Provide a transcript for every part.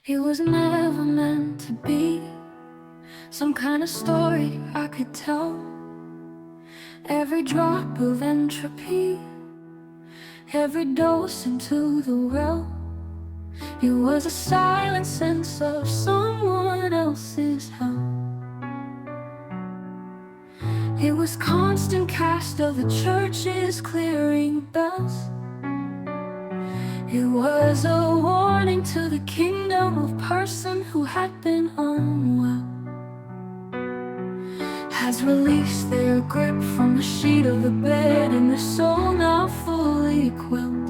It was never meant to be some kind of story I could tell. Every drop of entropy, every dose into the well. It was a silent sense of someone else's hell. It was constant cast of the church's clearing bells. It was a warning to the kingdom of person who had been unwell, has released their grip from the sheet of the bed, and their soul now fully quelled.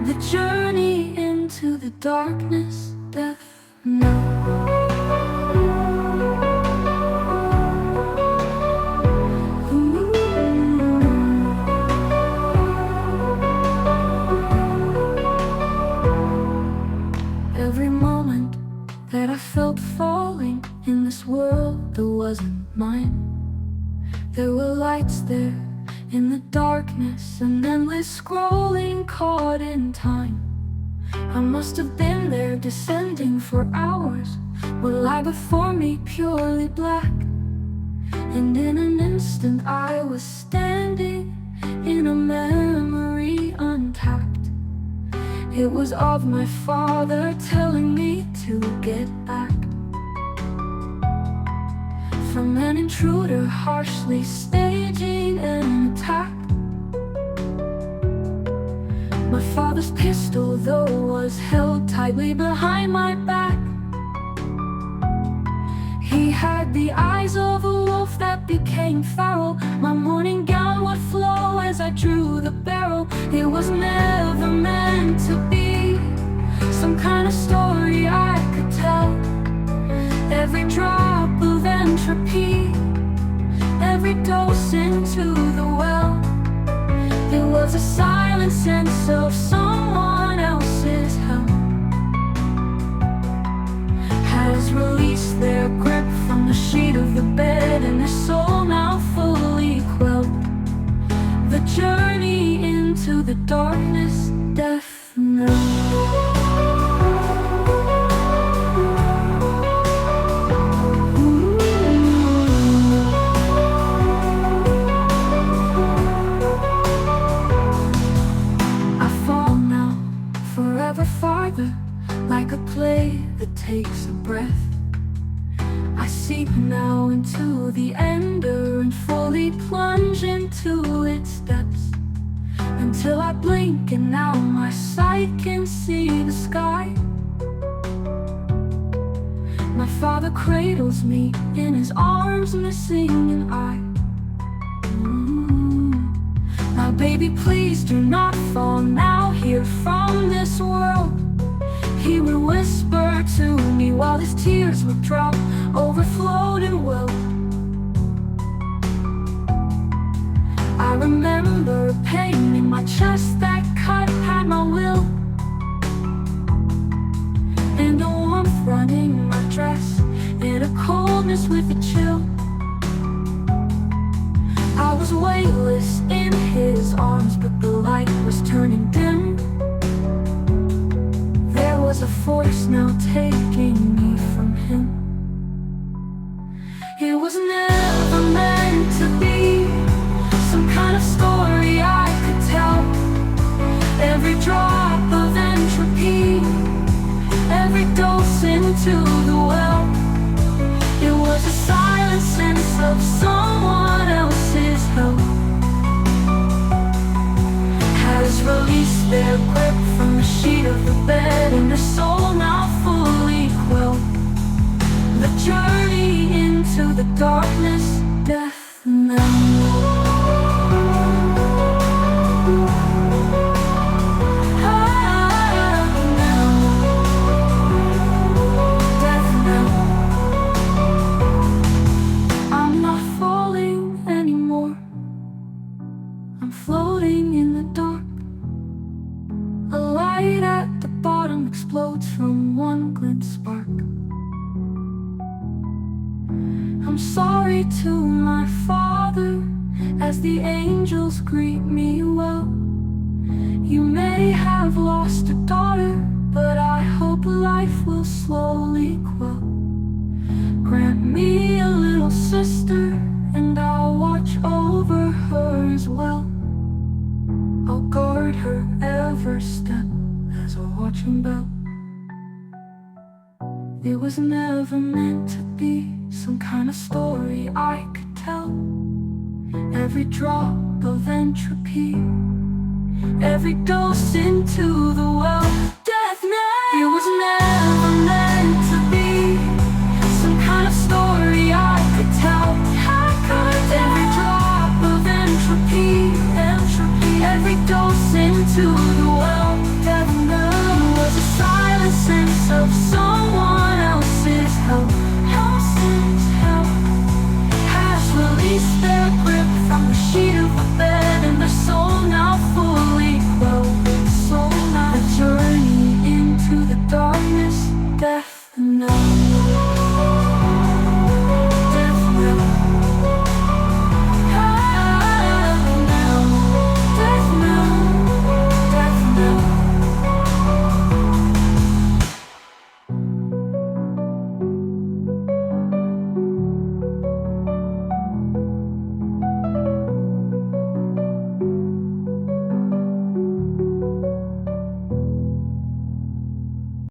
The journey into the darkness, death, no. Every moment that I felt falling in this world that wasn't mine, there were lights there in the darkness, an endless scrolling caught in time. I must have been there descending for hours, what lie before me purely black. And in an instant I was standing in a memory untapped. It was of my father telling me to get back from an intruder harshly staging an attack. My father's pistol, though, was held tightly behind my back. He had the eyes of a wolf that became Farrell. My morning gown would flow as I drew the barrel. It was never meant to be some kind of story I could tell. Every drop of entropy, every dose into the well. It was a silent sense of someone else's hell, has released their grip from the sheet of the bed, and their soul now fully quelled. The journey into the darkness, death, no. Farther, like a play that takes a breath. I seep now into the ender and fully plunge into its depths, until I blink and now my sight can see the sky. My father cradles me in his arms, missing an eye. My baby, please do not fall now here from this world. He would whisper to me while his tears would drop, overflowed and well. I remember a pain in my chest that cut at my will, and a warmth running my dress, and a coldness with a chill. I was weightless in his arms, but the light was turning dim. There was a force now taking me from him. It was never meant to be some kind of story I could tell. Every drop of entropy, every dose into the well. It was a silent sense of someone else's hell, has released their grip from the sheet of the bed, and their soul now fully quelled. The journey into the darkness, death, no. I'm floating in the dark. A light at the bottom explodes from one glint spark. I'm sorry to my father as the angels greet me well. You may have lost a daughter, but I hope life will will slowly quell. Grant me a little sister, and I'll watch over her as well. I'll guard her every step as a watching bell. It was never meant to be some kind of story I could tell. Every drop of entropy, every dose into the well. Death Knell. It was never meant to be some kind of story I could tell. Every drop of entropy, every dose into the well. Death Knell was a silent sense of someone else's help. Has released their grip from the sheet of a bed, and their soul now fully quelled. The journey into the darkness, Death Knell.